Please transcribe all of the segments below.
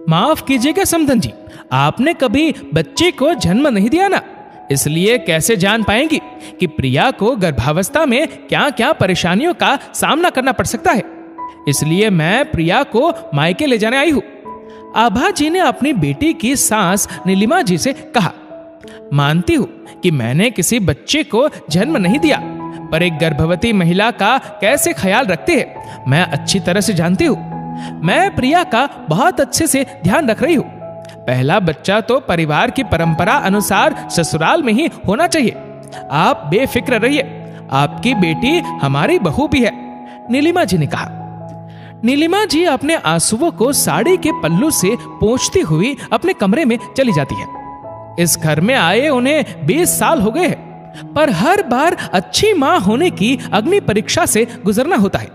माफ कीजिएगा समधन जी, आपने कभी बच्चे को जन्म नहीं दिया ना, इसलिए कैसे जान पाएंगी कि प्रिया को गर्भावस्था में क्या क्या परेशानियों का सामना करना पड़ सकता है। इसलिए मैं प्रिया को मायके ले जाने आई हूं। आभा जी ने अपनी बेटी की सास नीलिमा जी से कहा, मानती हूं कि मैंने किसी बच्चे को जन्म नहीं दिया, पर एक गर्भवती महिला का कैसे ख्याल रखते हैं मैं अच्छी तरह से जानती हूँ। मैं प्रिया का बहुत अच्छे से ध्यान रख रही हूँ। पहला बच्चा तो परिवार की परंपरा अनुसार ससुराल में ही होना चाहिए। आप बेफिक्र रहिए, आपकी बेटी हमारी बहू भी है, नीलिमा जी ने कहा। नीलिमा जी अपने आंसुओं को साड़ी के पल्लू से पोंछती हुई अपने कमरे में चली जाती है। इस घर में आए उन्हें 20 साल हो गए हैं, पर हर बार अच्छी मां होने की अग्नि परीक्षा से गुजरना होता है।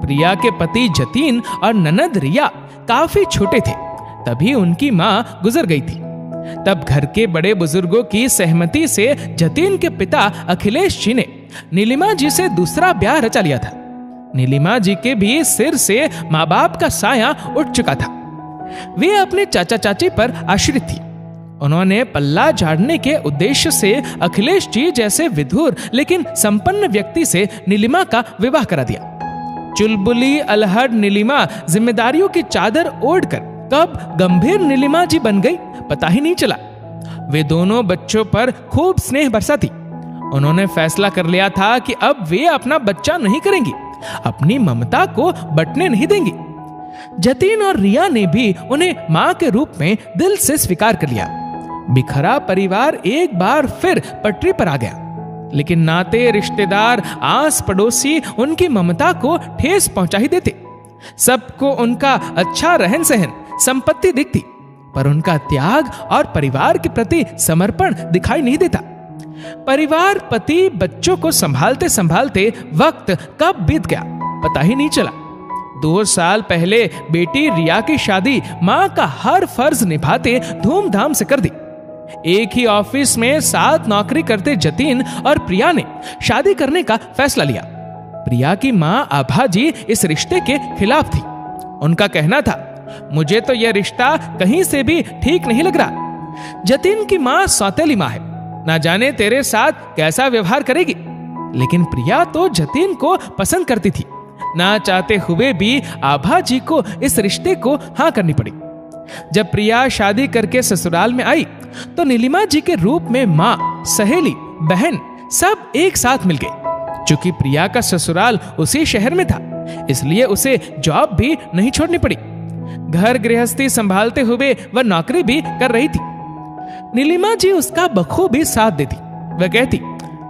प्रिया के पति जतीन और ननद रिया काफी छोटे थे तभी उनकी मां गुजर गई थी। तब घर के बड़े बुजुर्गों की सहमति से जतीन के पिता अखिलेश जी ने नीलिमा जी से दूसरा ब्याह रचा लिया था। नीलिमा जी के भी सिर से माँ बाप का साया उठ चुका था। वे अपने चाचा चाची पर आश्रित थी। उन्होंने पल्ला झाड़ने के उद्देश्य से अखिलेश जी जैसे विधुर लेकिन संपन्न व्यक्ति से नीलिमा का विवाह करा दिया। चुलबुली अलहड़ नीलिमा जिम्मेदारियों की चादर ओढ़कर कब गंभीर नीलिमा जी बन गई पता ही नहीं चला। वे दोनों बच्चों पर खूब स्नेह बरसाती। उन्होंने फैसला कर लिया था कि अब वे अपना बच्चा नहीं करेंगी, अपनी ममता को बंटने नहीं देंगी। जतीन और रिया ने भी उन्हें मां के रूप में दिल से स्वीकार कर लिया। बिखरा परिवार एक बार फिर पटरी पर आ गया, लेकिन नाते रिश्तेदार आस पड़ोसी उनकी ममता को ठेस पहुंचा ही देते। सबको उनका अच्छा रहन सहन संपत्ति दिखती, पर उनका त्याग और परिवार के प्रति समर्पण दिखाई नहीं देता। परिवार पति बच्चों को संभालते संभालते वक्त कब बीत गया पता ही नहीं चला। 2 साल पहले बेटी रिया की शादी मां का हर फर्ज निभाते धूमधाम से कर दी। एक ही ऑफिस में साथ नौकरी करते जतीन और प्रिया ने शादी करने का फैसला लिया। प्रिया की मां आभा जी इस रिश्ते के खिलाफ थी। उनका कहना था, मुझे तो यह रिश्ता कहीं से भी ठीक नहीं लग रहा। जतीन की मां सौतेली मां है, ना जाने तेरे साथ कैसा व्यवहार करेगी। लेकिन प्रिया तो जतीन को पसंद करती थी। ना चाहते हुए भी आभा जी को इस रिश्ते को हाँ करनी पड़ी। जब प्रिया शादी करके ससुराल में आई तो नीलिमा जी के रूप में मां, सहेली, बहन सब एक साथ मिल गए। चूंकि प्रिया का ससुराल उसी शहर में था, इसलिए उसे जॉब भी नहीं छोड़नी पड़ी। घर गृहस्थी संभालते हुए वह नौकरी भी कर रही थी। नीलिमा जी उसका बखूबी साथ देती। वह कहती,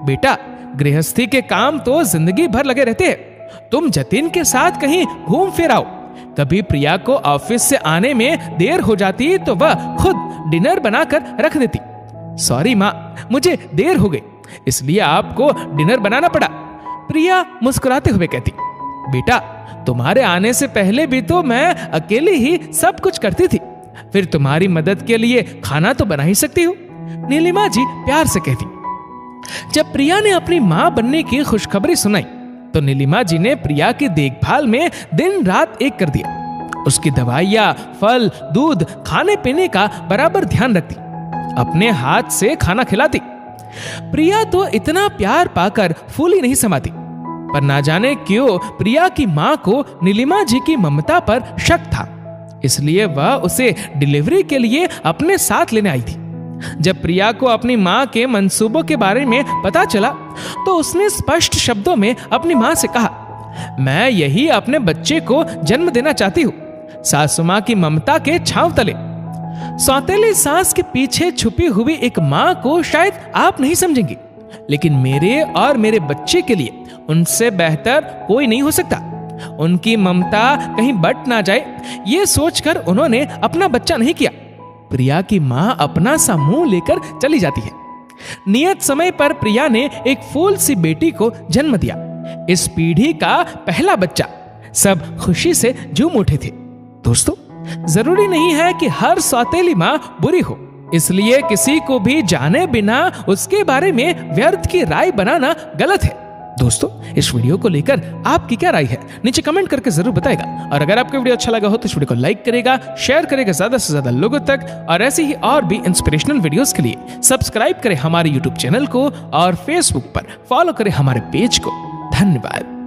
बेटा गृहस्थी के काम तो जिंदगी भर लगे रहते हैं, तुम जतीन के साथ कहीं घूम फिर आओ। कभी प्रिया को ऑफिस से आने में देर हो जाती तो वह खुद डिनर बनाकर रख देती। सॉरी माँ, मुझे देर हो गई इसलिए आपको डिनर बनाना पड़ा। प्रिया मुस्कुराते हुए कहती, बेटा तुम्हारे आने से पहले भी तो मैं अकेली ही सब कुछ करती थी, फिर तुम्हारी मदद के लिए खाना तो बना ही सकती हूँ। नीलिमा जी प्यार से कहती। जब प्रिया ने अपनी मां बनने की खुशखबरी सुनाई तो नीलिमा जी ने प्रिया की देखभाल में दिन रात एक कर दिया। उसकी दवाइयां, फल, दूध, खाने पीने का बराबर ध्यान रखती, अपने हाथ से खाना खिलाती। प्रिया तो इतना प्यार पाकर फूली नहीं समाती, पर ना जाने क्यों प्रिया की मां को नीलिमा जी की ममता पर शक था, इसलिए वह उसे डिलीवरी के लिए अपने साथ लेने आई थी। जब प्रिया को अपनी मां के मंसूबों के बारे में पता चला तो उसने स्पष्ट शब्दों में अपनी मां से कहा, मैं यही अपने बच्चे को जन्म देना चाहती हूँ, सासु मां की ममता के छांव तले। सौतेली सास के पीछे छुपी हुई एक मां को शायद आप नहीं समझेंगी, लेकिन मेरे और मेरे बच्चे के लिए उनसे बेहतर कोई नहीं हो सकता। उनकी ममता कहीं बट ना जाए, ये सोचकर उन्होंने अपना बच्चा नहीं किया। प्रिया की मां अपना सा मुंह लेकर चली जाती है। नियत समय पर प्रिया ने एक फूल सी बेटी को जन्म दिया। इस पीढ़ी का पहला बच्चा। सब खुशी से झूम उठे थे। दोस्तों, जरूरी नहीं है कि हर सौतेली मां बुरी हो, इसलिए किसी को भी जाने बिना उसके बारे में व्यर्थ की राय बनाना गलत है। दोस्तों, इस वीडियो को लेकर आपकी क्या राय है नीचे कमेंट करके जरूर बताएगा। और अगर आपको वीडियो अच्छा लगा हो तो इस वीडियो को लाइक करेगा, शेयर करेगा ज्यादा से ज्यादा लोगों तक। और ऐसी ही और भी इंस्पिरेशनल वीडियोस के लिए सब्सक्राइब करें हमारे यूट्यूब चैनल को और फेसबुक पर फॉलो करें हमारे पेज को। धन्यवाद।